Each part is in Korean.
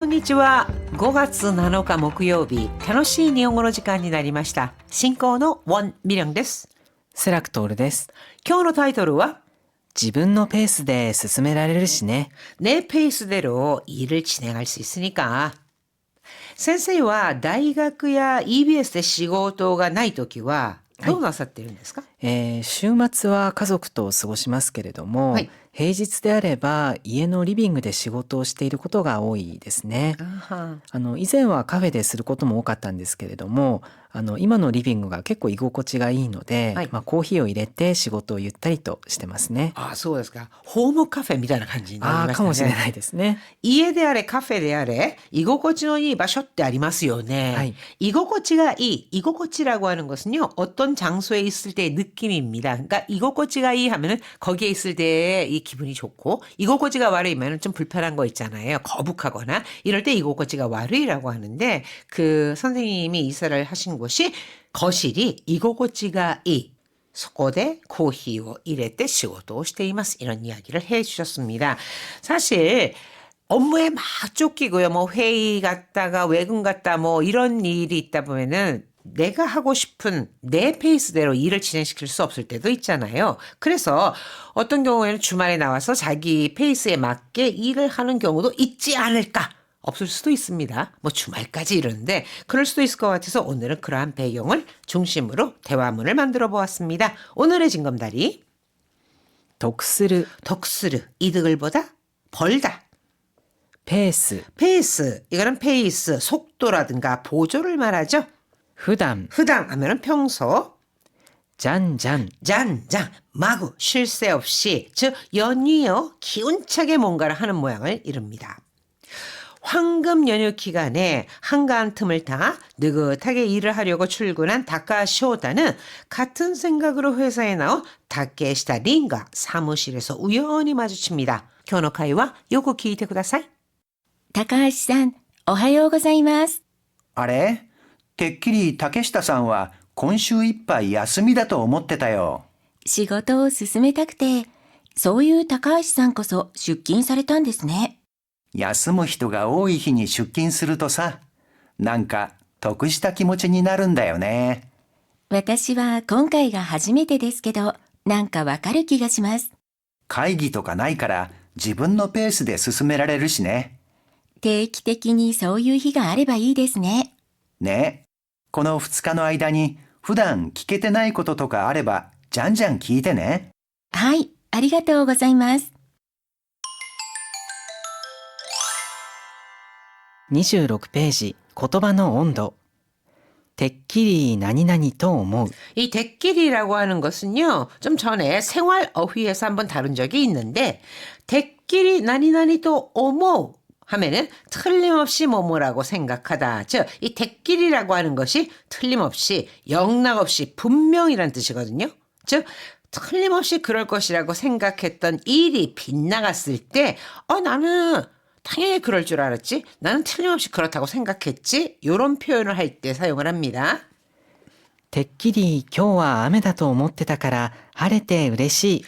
こんにちは。5月7日木曜日、楽しい日本語の時間になりました。進行のウォン・ミリョンです。セラクトールです。今日のタイトルは自分のペースで進められるしね。내 페이스대로 일을 진행할 수 있으니까. 先生は大学や EBS で仕事がないときはどうなさっているんですか？週末は家族と過ごしますけれども、はい。平日であれば家のリビングで仕事をしていることが多いですね。以前はカフェですることも多かったんですけれども、今のリビングが結構居心地がいいので、はい。コーヒーを入れて仕事をゆったりとしてますね。ああ、そうですか。ホームカフェみたいな感じになりましたね。かもしれないですね。家であれカフェであれ居心地のいい場所ってありますよね。はい。 居心地がいい, 이고코치라고 하는 것은요, 어떤 장소에 있을 때의 느낌입니다. 그러니까 이고코치가 이 하면은 거기에 있을 때의 이 기분이 좋고, 이고코치가 와르이면은 좀 불편한 거 있잖아요. 거북하거나 이럴 때 이고코치가 와르이라고 하는데, 그 선생님이 이사를 하신 곳이 거실이 이고코치가 이, そこでコーヒーを入れて仕事をしています. 이런 이야기를 해 주셨습니다. 사실 업무에 막 쫓기고요. 뭐 회의 갔다가 외근 갔다 뭐 이런 일이 있다 보면은 내가 하고 싶은 내 페이스대로 일을 진행시킬 수 없을 때도 있잖아요. 그래서 어떤 경우에는 주말에 나와서 자기 페이스에 맞게 일을 하는 경우도 있지 않을까? 없을 수도 있습니다. 뭐 주말까지 이러는데 그럴 수도 있을 것 같아서 오늘은 그러한 배경을 중심으로 대화문을 만들어 보았습니다. 오늘의 징검다리. 得する 덕스르, 이득을 보다, 벌다. ペース 페이스, 이거는 페이스, 속도라든가 보조를 말하죠. 普段 흐당 하면은 평소. じゃんじゃん 잔장, 마구, 쉴 새 없이, 즉 연이어 기운차게 뭔가를 하는 모양을 이룹니다. 황금 연휴 기간에 한가한 틈을 타 느긋하게 일을 하려고 출근한 다카쇼다는 같은 생각으로 회사에 나온 다케시타 린과 사무실에서 우연히 마주칩니다. 교노카이와 요거 기이테 쿠다사이. 高橋さん、おはようございます。あれてっきり竹下さんは今週いっぱい休みだと思ってたよ。仕事を進めたくて、そういう高橋さんこそ出勤されたんですね。休む人が多い日に出勤するとさ、なんか得した気持ちになるんだよね。私は今回が初めてですけど、なんかわかる気がします。会議とかないから自分のペースで進められるしね。定期的にそういう日があればいいですね。ね。この2日の間に普段聞けてないこととかあれば、じゃんじゃん聞いてね。はい、ありがとうございます。26ページ言葉の温度てっきり何々と思う 이 대끼리라고 하는 것은요, 좀 전에 생활 어휘에서 한번 다룬 적이 있는데, 대끼리 나니나니도 오모 하면은 틀림없이 뭐뭐라고 생각하다. 즉, 이 대끼리라고 하는 것이 틀림없이, 영락없이, 분명이란 뜻이거든요. 즉, 틀림없이 그럴 것이라고 생각했던 일이 빗나갔을 때, 나는 당연히 그럴 줄 알았지. 나는 틀림없이 그렇다고 생각했지. 이런 표현을 할 때 사용을 합니다. てっきり今日は雨だと思ってたから晴れて嬉しい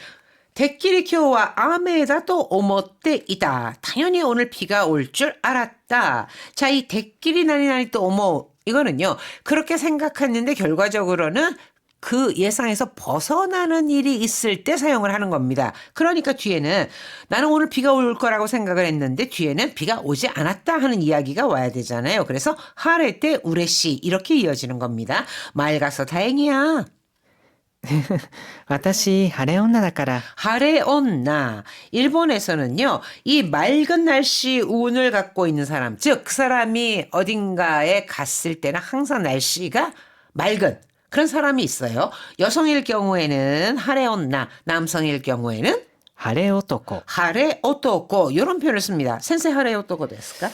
대끼리 교와 아메다도 오모때 이다. 당연히 오늘 비가 올 줄 알았다. 자, 이 대끼리 나니나니 또 오모 이거는요. 그렇게 생각했는데 결과적으로는 그 예상에서 벗어나는 일이 있을 때 사용을 하는 겁니다. 그러니까 뒤에는 나는 오늘 비가 올 거라고 생각을 했는데 뒤에는 비가 오지 않았다 하는 이야기가 와야 되잖아요. 그래서 하레 때 우레시 이렇게 이어지는 겁니다. 맑아서 다행이야. 私晴れ女だから 하레온나. 일본에서는요, 이 맑은 날씨 운을 갖고 있는 사람, 즉, 그 사람이 어딘가에 갔을 때는 항상 날씨가 맑은 그런 사람이 있어요. 여성일 경우에는 하레온나, 남성일 경우에는 晴れ男 하레오토고 이런 표현을 씁니다. 센세 하레오토고 됐을까?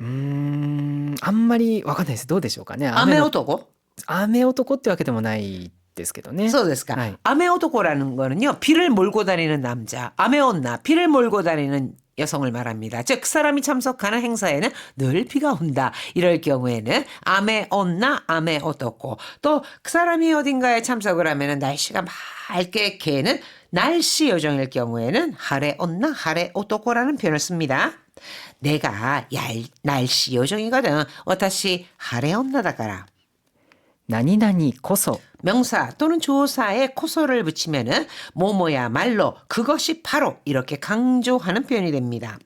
あんまりわかんないです。どうでしょうかね。雨の 아메오토고? 雨男ってわけでもないですけどね。 そうですか. 네. 아메오토고라는 거는요, 비를 몰고 다니는 남자, 아메온나, 비를 몰고 다니는 여성을 말합니다. 즉, 그 사람이 참석하는 행사에는 늘 비가 온다. 이럴 경우에는 아메온나, 아메오토고. 또 그 사람이 어딘가에 참석을 하면은 날씨가 맑게 개는 날씨 요정일 경우에는 하레온나, 하레오토고라는 표현을 씁니다. 내가 날씨 요정이거든. 私 晴れ女だから. 何々こそ 명사 또는 조사에 코소를 붙이면은 뭐뭐야말로 그것이 바로 이렇게 강조하는 표현이 됩니다.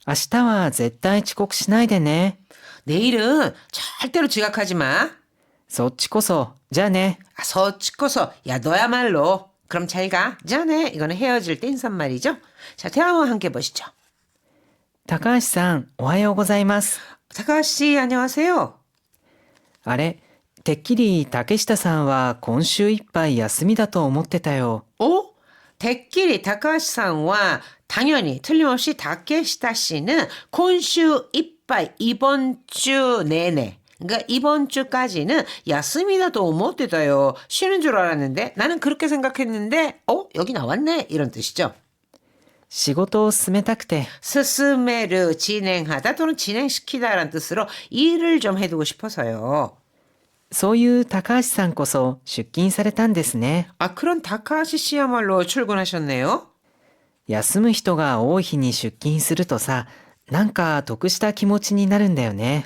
明日は絶対遅刻しないでね。 내일은 절대로 지각하지 마. そっちこそ。じゃあね。 서치코서 야 너야말로 그럼 잘 가. 자네 이거는 헤어질 때 인사말이죠. 자 대화와 함께 보시죠. 高橋さん、おはようございます。 타카씨 안녕하세요. あれ、てっきり竹下さんは今週いっぱい休みだと思ってたよ。 대끼리 타카시상과 당연히 틀림없이 다케시타 씨는今週 이빠이 이번 주 내내 그러니까 이번 주까지는 야스미다도 못되다요. 쉬는 줄 알았는데 나는 그렇게 생각했는데 여기 나왔네 이런 뜻이죠. 仕事を進めたくて。 스스메르 진행하다 또는 진행시키다라는 뜻으로 일을 좀 해두고 싶어서요. そういう高橋さんこそ出勤されたんですね。 그런 다카시 씨야말로 출근하셨네요. 休む人が多い日に出勤するとさ、なんか得した気持ちになるんだよね。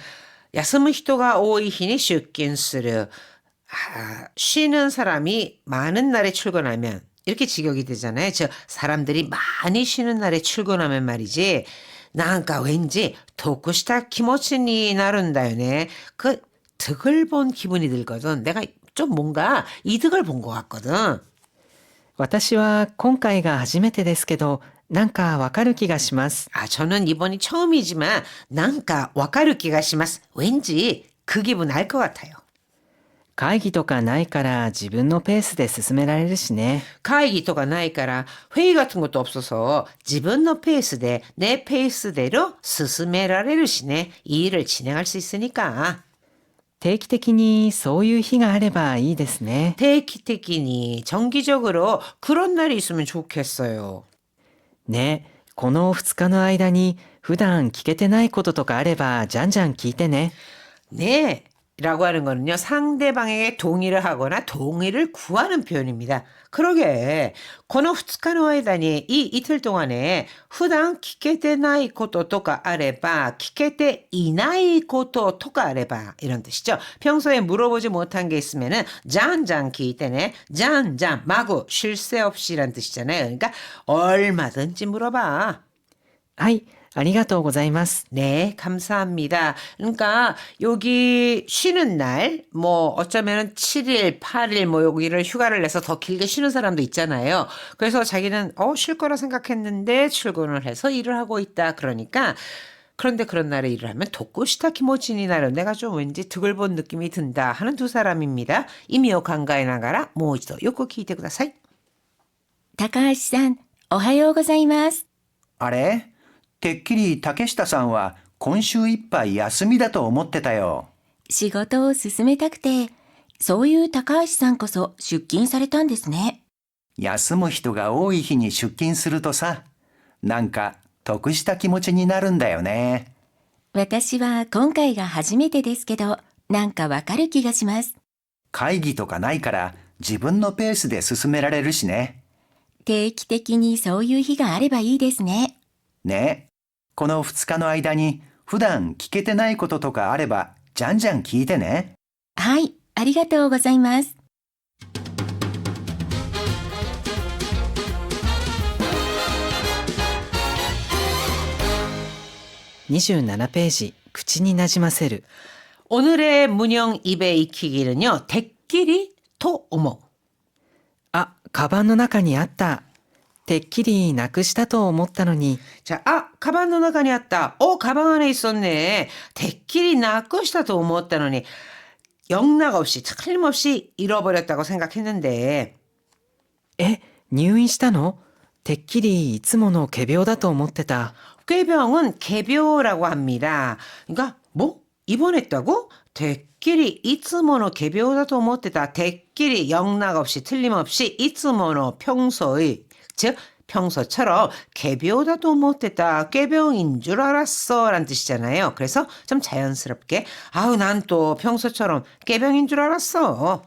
야스무 히토가 오이 히니 슈킨스르. 쉬는 사람이 많은 날에 출근하면 이렇게 직역이 되잖아요. 즉 사람들이 많이 쉬는 날에 출근하면 말이지. 나니까 왠지 도쿠시타 키모치니 나른다요네. 그 득을 본 기분이 들거든. 내가 좀 뭔가 이득을 본 것 같거든. 私は今回が初めてですけど、なんかわかる気がします。 저는 이번이 처음이지만 난가 와카르 기가 시마스. 왠지 그 기분 알 것 같아요. 会議とかないから自分のペースで進められるしね。 会議とかないから 회의 같은 것도 없어서 自分の 페이스대 내 페이스대로 進められるしね. 이 일을 진행할 수 있으니까. 定期的にそういう日があればいいですね。 대기택이니 정기적으로 그런 날이 있으면 좋겠어요. ね、この2日の間に普段聞けてないこととかあればじゃんじゃん聞いてね。 네. 라고 하는 거는요. 상대방에게 동의를 하거나 동의를 구하는 표현입니다. 그러게. この2日の間に 이 이틀 동안에 普段聞けてないこととかあれば聞けていないこととかあれば이런 뜻이죠. 평소에 물어보지 못한 게 있으면은 잔잔 기때네. 잔잔 마구 쉴 새 없이란 뜻이잖아요. 그러니까 얼마든지 물어봐. はい、ありがとうございます。 네, 감사합니다. 그러니까 여기 쉬는 날, 뭐 어쩌면은 7일, 8일 뭐 여기를 휴가를 내서 더 길게 쉬는 사람도 있잖아요. 그래서 자기는 쉴 거라 생각했는데 출근을 해서 일을 하고 있다. 그러니까 그런데 그런 날에 일을 하면 도쿠시타 키모치니 나를 내가 좀 왠지 득을 본 느낌이 든다 하는 두 사람입니다. 이미오 간가에 나가라 모이도 요코 키이테 쿠다사이. 高橋さん、おはようございます。あれてっきり竹下さんは今週いっぱい休みだと思ってたよ。仕事を進めたくて、そういう高橋さんこそ出勤されたんですね。休む人が多い日に出勤するとさ、なんか得した気持ちになるんだよね。私は今回が初めてですけど、なんかわかる気がします。会議とかないから自分のペースで進められるしね。定期的にそういう日があればいいですね。ね、この2日の間に普段聞けてないこととかあればじゃんじゃん聞いてね。はい、ありがとうございます。27ページ、口になじませる。 오늘의 문형 입에 익히기는요. 대끼리 토 오모. あ、カバンの中にあった。てっきりなくしたと思ったのに。 자, 가방の中にあった. 가방 안에 있었네. 대끼리 나쿠시다도 못다노니 영락 없이 틀림없이 잃어버렸다고 생각했는데. え、入院したの？てっきりいつもの仮病だと思ってた。 꾀병은 개묘라고 합니다. 그러니까 뭐? 입원했다고? 대끼리 이츠모노 개묘다도 못했다. 대끼리 영락 없이 틀림없이 이츠모노 평소의 즉 평소처럼 개묘다도 못했다. 꾀병인 줄 알았어 라는 뜻이잖아요. 그래서 좀 자연스럽게 난 또 평소처럼 꾀병인 줄 알았어.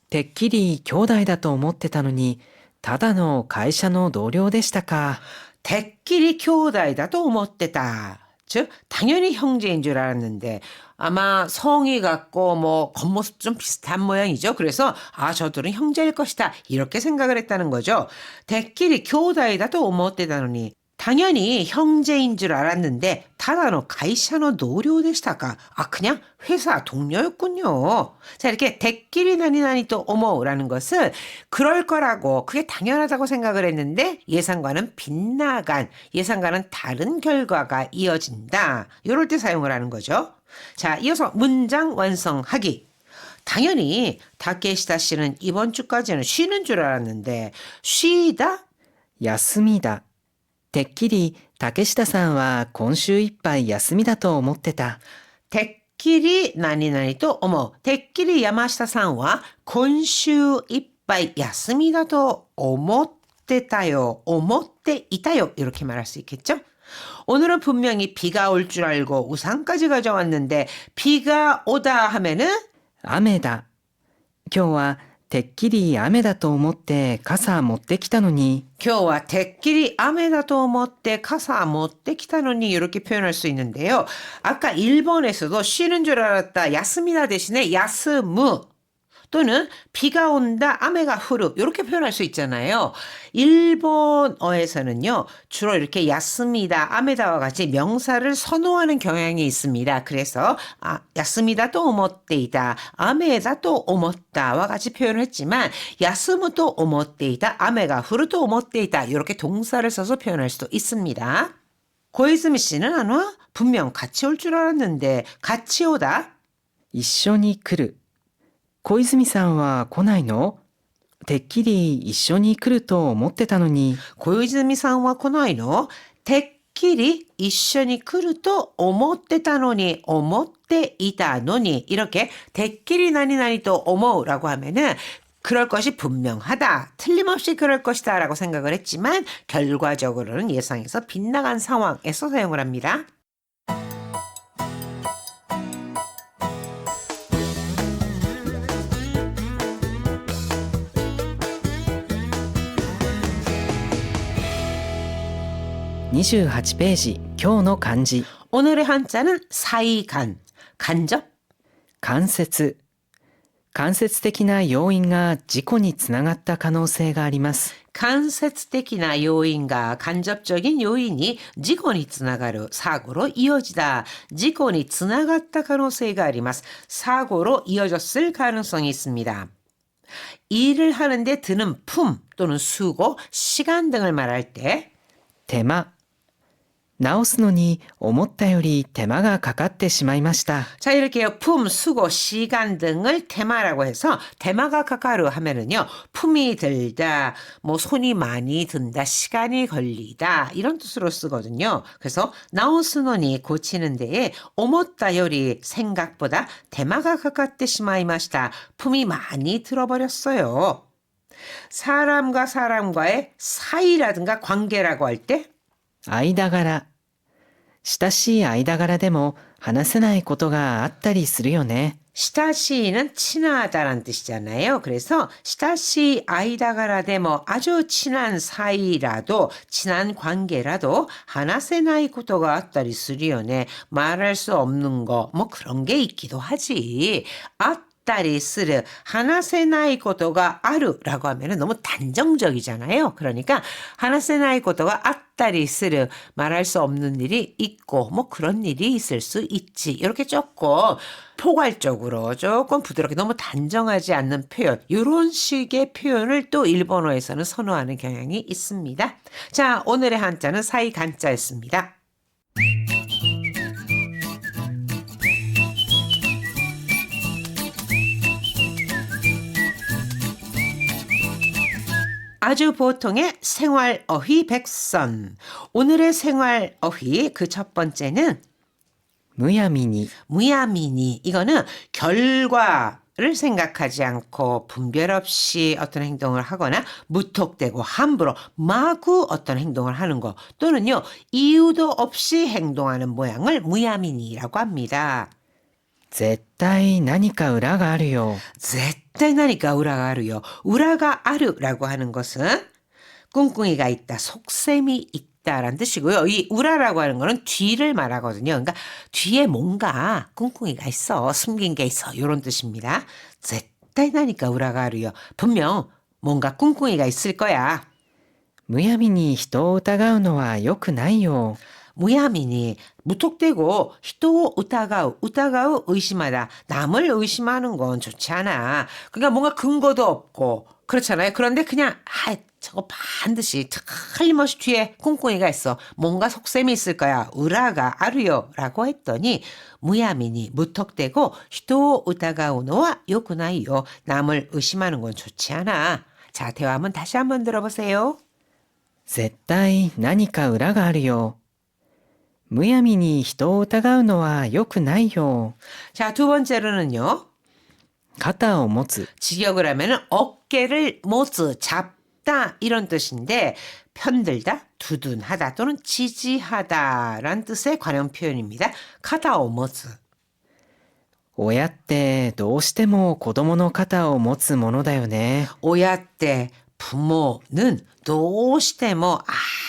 てっきり兄弟だと思ってたのに、ただの会社の同僚でしたか。 대끼리兄弟だと思ってた. 즉 당연히 형제인 줄 알았는데 아마 성이 같고 뭐 겉모습 좀 비슷한 모양이죠. 그래서 저들은 형제일 것이다 이렇게 생각을 했다는 거죠. 대끼리兄弟だと思ってたのに 당연히 형제인 줄 알았는데 타다노 가이샤노 노료でしたか. 그냥 회사 동료였군요. 자, 이렇게 대끼리 나니나니 또 오모라는 것은 그럴 거라고 그게 당연하다고 생각을 했는데 예상과는 빗나간, 예상과는 다른 결과가 이어진다. 이럴 때 사용을 하는 거죠. 자, 이어서 문장 완성하기. 당연히 다케시다 씨는 이번 주까지는 쉬는 줄 알았는데 쉬다? 休みだ。てっきり竹下さんは今週いっぱい休みだと思ってた。 대끼리 나니나니 또 어머 대끼리 야마시타 상와今週 이빠이 야스미다 또 오모떼다요 오모떼이다요 이렇게 말할 수 있겠죠? 오늘은 분명히 비가 올 줄 알고 우산까지 가져왔는데 비가 오다 하면은 雨だ。今日はてっきり雨だと思って傘持ってきたのに。 今日は 대끼리雨だと思って 가사 못때 기타노니 이렇게 표현할 수 있는데요. 아까 일본에서도 쉬는 줄 알았다 야스미다 대신에 야스무 또는 비가 온다 아메가 후르 이렇게 표현할 수 있잖아요. 일본어에서는요. 주로 이렇게 야스미다 아메다와 같이 명사를 선호하는 경향이 있습니다. 그래서 야스미다 또 오모떼이다 아메다 또 오모따와 같이 표현을 했지만 야스무 또 오모떼이다 아메가 후르 또 오모떼이다 이렇게 동사를 써서 표현할 수도 있습니다. 고이즈미 씨는 안 와? 분명 같이 올 줄 알았는데 같이 오다 一緒に来る。小泉さんは来ないの？てっきり一緒に来ると思ってたのに。 고이즈미さんは来ないの? 대끼리 一緒に来ると思ってたのに 思っていたのに 이렇게 대끼리 나니나니 또 오모라고 하면은 그럴 것이 분명하다. 틀림없이 그럴 것이다 라고 생각을 했지만 결과적으로는 예상에서 빗나간 상황에서 사용을 합니다. (28) ページ今日の漢字 오늘의 한자는 사이간, 간접, 間接間接的な要因が事故につながった可能性があります 간접적인 요인과 간접적인 요인이事故につながる 사고로 이어지다. 事故につながった可能性があります. 사고로 이어졌을 가능성이 있습니다. 일을 하는데 드는 품 또는 수고, 시간 등을 말할 때 手間直すのに思ったより手間がかかってしまいました 자, 이렇게요. 품, 수고, 시간 등을 테마라고 해서 테마가 가까루 하면은요. 품이 들다, 뭐 손이 많이 든다, 시간이 걸리다 이런 뜻으로 쓰거든요. 그래서 나오스노니 고치는 데에 오모타 요리 생각보다 테마가 가깝게 시마이마시다. 품이 많이 들어버렸어요. 사람과 사람과의 사이라든가 관계라고 할 때 間柄親しい間柄でも話せないことがあったりするよね 시타시는 친하다라는 뜻이잖아요. 그래서 시타시 아이다가라데모 아주 친한 사이라도 친한 관계라도 하나세나이 고토가 아따리 쓰리요네 말할 수 없는 거 뭐 그런 게 있기도 하지. 아따리 쓰르 하나세나이 고토가 아루라고 하면 너무 단정적이잖아요. 그러니까 하나세나이 고토가 아따리 쓰르 말할 수 없는 일이 있고 뭐 그런 일이 있을 수 있지. 이렇게 조금 포괄적으로 조금 부드럽게 너무 단정하지 않는 표현 이런 식의 표현을 또 일본어에서는 선호하는 경향이 있습니다. 자, 오늘의 한자는 사이간자였습니다. 아주 보통의 생활어휘 백선. 오늘의 생활어휘 그 첫 번째는 むやみに 무야미니. 이거는 결과를 생각하지 않고 분별 없이 어떤 행동을 하거나 무턱대고 함부로 마구 어떤 행동을 하는 거 또는요 이유도 없이 행동하는 모양을 무야미니라고 합니다. 絶対何か裏があるよ 絶対 何か 우라가 아루요. 우라가 아루라고 하는 것은 꿍꿍이가 있다, 속셈이 있다. 있다라는 뜻이고요. 이 우라라고 하는 거는 뒤를 말하거든요. 그러니까 뒤에 뭔가 꿍꿍이가 있어. 숨긴 게 있어. 이런 뜻입니다. 絶対何か 우라가 아루요. 분명 뭔가 꿍꿍이가 있을 거야. むやみに人を疑うのは良くないよ。 무야미니 무턱대고 히토 우타가우 의심하다. 남을 의심하는 건 좋지 않아. 그러니까 뭔가 근거도 없고 그렇잖아요. 그런데 그냥 저거 반드시 틀림없이 뒤에 꿍꿍이가 있어. 뭔가 속셈이 있을 거야. 우라가 아루요라고 했더니 무야미니 무턱대고 히토 우타가우노와 요구나이요. 남을 의심하는 건 좋지 않아. 자, 대화 한번 다시 한번 들어보세요. 絶対何か裏があるよ。むやみに人を疑うのは良くないよ。 자, 두 번째로는요. 肩を持つ。 직역을 하면은 어깨를 모즈 잡다 이런 뜻인데 편들다, 두둔하다 또는 지지하다라는 뜻의 관용 표현입니다. 카다오 모즈. 親ってどうしても子供の肩を持つものだよね。 오야때 부모는 도시대모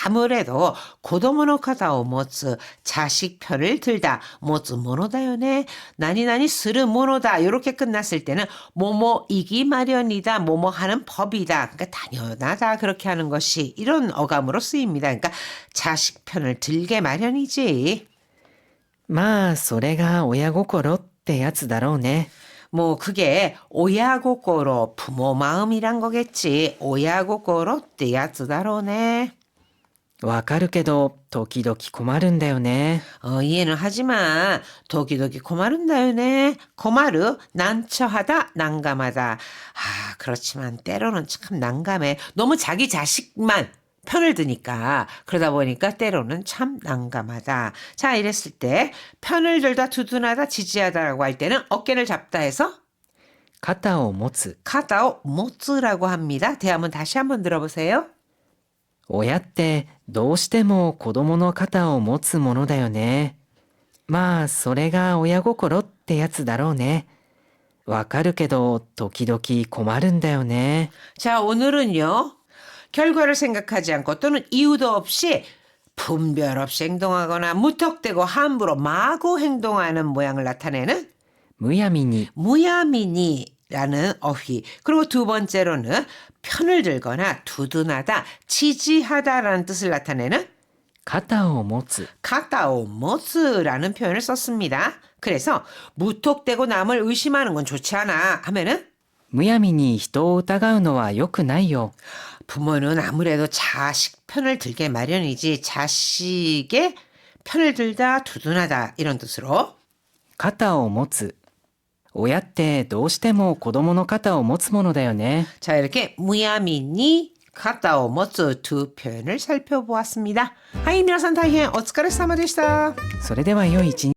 아무래도 고도모노 카다오 모츠 자식 편을 들다 모츠 모노다요네 나니나니 스르 모노다 이렇게 끝났을 때는 뭐뭐이기 마련이다 뭐뭐 하는 법이다 그러니까 당연하다 그렇게 하는 것이 이런 어감으로 쓰입니다. 그러니까 자식 편을 들게 마련이지. まあそれが親心ってやつだろうね。 뭐 그게 오야고꼬로 부모 마음이란 거겠지. 오야고꼬로ってやつだろうね. わかるけど時々困るんだよね。 이해는 하지만 도기도기 고마른다요네. 고마르 난처하다 난감하다. 그렇지만 때로는 참 난감해. 너무 자기 자식만 편을 드니까 그러다 보니까 때로는 참 난감하다. 자, 이랬을 때 편을 들다 두둔하다 지지하다라고 할 때는 어깨를 잡다 해서 肩を持つ。 카다오 모츠라고 합니다. 대화문 다시 한번 들어보세요. 親ってどうしても子供の肩を持つものだよね。まあそれが親心ってやつだろうね。わかるけど時々困るんだよね。 자, 오늘은요. 결과를 생각하지 않고 또는 이유도 없이 분별 없이 행동하거나 무턱대고 함부로 마구 행동하는 모양을 나타내는 むやみに 무야미니라는 어휘. 그리고 두 번째로는 편을 들거나 두둔하다, 지지하다라는 뜻을 나타내는 肩を持つ。 카타오 모스라는 표현을 썼습니다. 그래서 무턱대고 남을 의심하는 건 좋지 않아 하면은 むやみに人を疑うのは良くないよ。 부모는 아무래도 자식 편을 들게 마련이지 자식의 편을 들다 두둔하다 이런 뜻으로 肩を持つ。親ってどうしても子供の肩を持つものだよね。 자 이렇게 무야미니 카타오 모츠 두 표현을 살펴보았습니다. 하이 미나산 다이엔 오츠카레사마でした. それでは良い一日。